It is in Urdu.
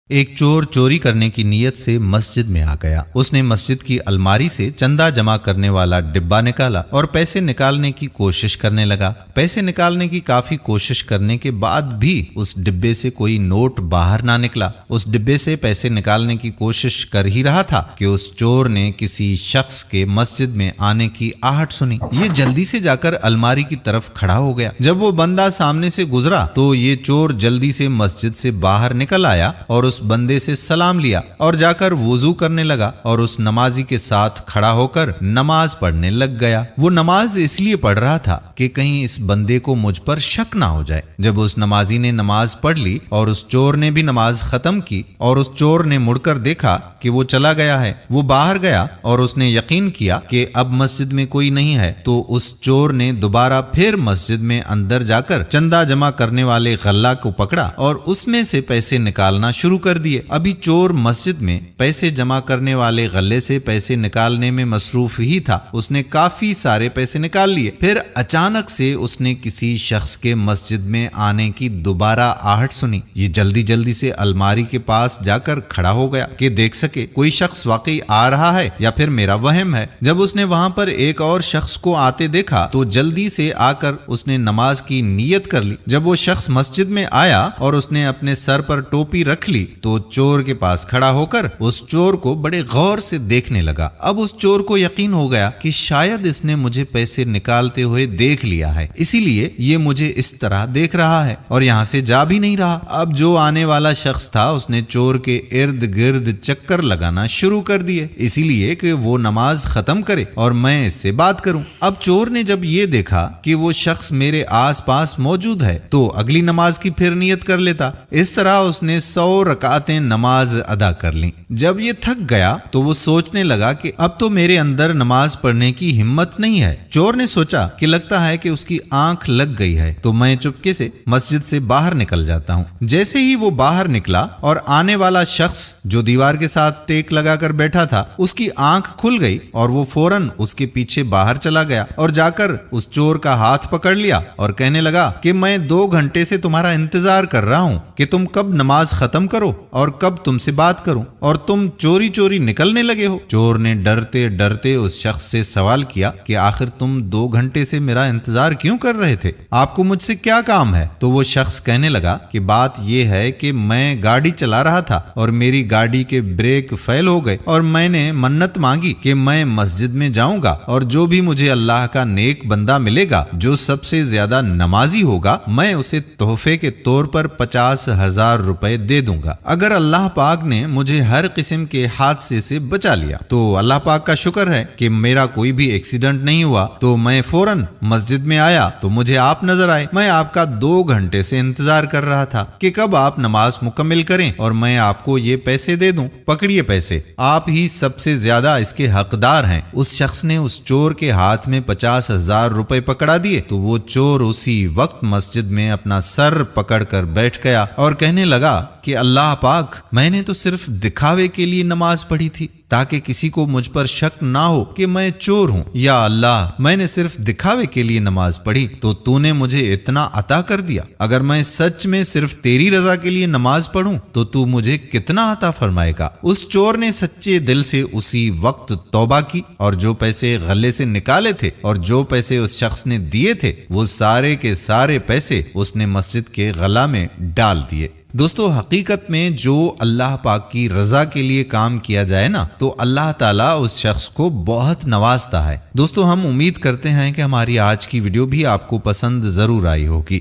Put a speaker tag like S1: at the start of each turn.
S1: ایک چور چوری کرنے کی نیت سے مسجد میں آ گیا۔ اس نے مسجد کی الماری سے چندہ جمع کرنے والا ڈبہ نکالا اور پیسے نکالنے کی کوشش کرنے لگا۔ پیسے نکالنے کی کافی کوشش کرنے کے بعد بھی اس ڈبے سے کوئی نوٹ باہر نہ نکلا۔ اس ڈبے سے پیسے نکالنے کی کوشش کر ہی رہا تھا کہ اس چور نے کسی شخص کے مسجد میں آنے کی آہٹ سنی۔ یہ جلدی سے جا کر الماری کی طرف کھڑا ہو گیا۔ جب وہ بندہ سامنے سے گزرا تو یہ چور جلدی سے مسجد سے باہر نکل آیا اور اس بندے سے سلام لیا اور جا کر وضو کرنے لگا اور اس نمازی کے ساتھ کھڑا ہو کر نماز پڑھنے لگ گیا۔ وہ نماز اس لیے پڑھ رہا تھا کہ کہیں اس بندے کو مجھ پر شک نہ ہو جائے۔ جب اس نمازی نے نماز پڑھ لی اور اس چور نے بھی نماز ختم کی اور اس چور نے مڑ کر دیکھا کہ وہ چلا گیا ہے، وہ باہر گیا اور اس نے یقین کیا کہ اب مسجد میں کوئی نہیں ہے، تو اس چور نے دوبارہ پھر مسجد میں اندر جا کر چندہ جمع کرنے والے غلہ کو پکڑا اور اس میں سے پیسے نکالنا شروع کر دیے۔ ابھی چور مسجد میں پیسے جمع کرنے والے غلے سے پیسے نکالنے میں مصروف ہی تھا۔ اس نے کافی سارے پیسے نکال لیے۔ پھر اچانک سے اس نے کسی شخص کے مسجد میں آنے کی دوبارہ آہٹ سنی۔ یہ جلدی جلدی سے الماری کے پاس جا کر کھڑا ہو گیا کہ دیکھ سکے کوئی شخص واقعی آ رہا ہے یا پھر میرا وہم ہے۔ جب اس نے وہاں پر ایک اور شخص کو آتے دیکھا تو جلدی سے آ کر اس نے نماز کی نیت کر لی۔ جب وہ شخص مسجد میں آیا اور اس نے اپنے سر پر ٹوپی رکھ لی تو چور کے پاس کھڑا ہو کر اس چور کو بڑے غور سے دیکھنے لگا۔ اب اس چور کو یقین ہو گیا کہ شاید اس نے مجھے پیسے نکالتے ہوئے دیکھ لیا ہے، اسی لیے یہ مجھے اس طرح دیکھ رہا ہے اور یہاں سے جا بھی نہیں رہا۔ اب جو آنے والا شخص تھا اس نے چور کے ارد گرد چکر لگانا شروع کر دیے، اسی لیے کہ وہ نماز ختم کرے اور میں اس سے بات کروں۔ اب چور نے جب یہ دیکھا کہ وہ شخص میرے آس پاس موجود ہے تو اگلی نماز کی پھر نیت کر لیتا۔ اس طرح اس نے 100 رکعتیں نماز ادا کر لیں۔ جب یہ تھک گیا تو وہ سوچنے لگا کہ اب تو میرے اندر نماز پڑھنے کی ہمت نہیں ہے۔ چور نے سوچا کہ لگتا ہے کہ اس کی آنکھ لگ گئی ہے، تو میں چپکے سے مسجد سے باہر نکل جاتا ہوں۔ جیسے ہی وہ باہر نکلا اور آنے والا شخص جو دیوار کے ساتھ ٹیک لگا کر بیٹھا تھا اس کی آنکھ کھل گئی اور وہ فوراً اس کے پیچھے باہر چلا گیا اور جا کر اس چور کا ہاتھ پکڑ لیا اور کہنے لگا کہ میں 2 گھنٹے سے تمہارا انتظار کر رہا ہوں کہ تم کب نماز ختم کرو اور کب تم سے بات کروں، اور تم چوری چوری نکلنے لگے ہو۔ چور نے ڈرتے ڈرتے اس شخص سے سوال کیا کہ آخر تم 2 گھنٹے سے میرا انتظار کیوں کر رہے تھے؟ آپ کو مجھ سے کیا کام ہے؟ تو وہ شخص کہنے لگا کہ بات یہ ہے کہ میں گاڑی چلا رہا تھا اور میری گاڑی کے بریک فیل ہو گئے اور میں نے منت مانگی کہ میں مسجد میں جاؤں گا اور جو بھی مجھے اللہ کا نیک بندہ ملے گا جو سب سے زیادہ نمازی ہوگا میں اسے تحفے کے طور پر 50,000 روپے دے دوں گا۔ اگر اللہ پاک نے مجھے ہر قسم کے حادثے سے بچا لیا تو اللہ پاک کا شکر ہے کہ میرا کوئی بھی ایکسیڈنٹ نہیں ہوا، تو میں فوراً مسجد میں آیا تو مجھے آپ نظر آئے۔ میں آپ کا 2 گھنٹے سے انتظار کر رہا تھا کہ کب آپ نماز مکمل کریں اور میں آپ کو یہ پیسے دے دوں۔ پکڑیے پیسے، آپ ہی سب سے زیادہ اس کے حقدار ہیں۔ اس شخص نے اس چور کے ہاتھ میں 50,000 روپے پکڑا دیے تو وہ چور اسی وقت مسجد میں اپنا سر پکڑ کر بیٹھ گیا اور کہنے لگا کہ اللہ پاک، میں نے تو صرف دکھاوے کے لیے نماز پڑھی تھی تاکہ کسی کو مجھ پر شک نہ ہو کہ میں چور ہوں۔ یا اللہ، میں نے صرف دکھاوے کے لیے نماز پڑھی تو تو نے مجھے اتنا عطا کر دیا۔ اگر میں سچ میں صرف تیری رضا کے لیے نماز پڑھوں تو تو مجھے کتنا عطا فرمائے گا۔ اس چور نے سچے دل سے اسی وقت توبہ کی اور جو پیسے غلے سے نکالے تھے اور جو پیسے اس شخص نے دیے تھے وہ سارے کے سارے پیسے اس نے مسجد کے غلہ میں ڈال دیے۔ دوستو، حقیقت میں جو اللہ پاک کی رضا کے لیے کام کیا جائے نا تو اللہ تعالیٰ اس شخص کو بہت نوازتا ہے۔ دوستو، ہم امید کرتے ہیں کہ ہماری آج کی ویڈیو بھی آپ کو پسند ضرور آئی ہوگی۔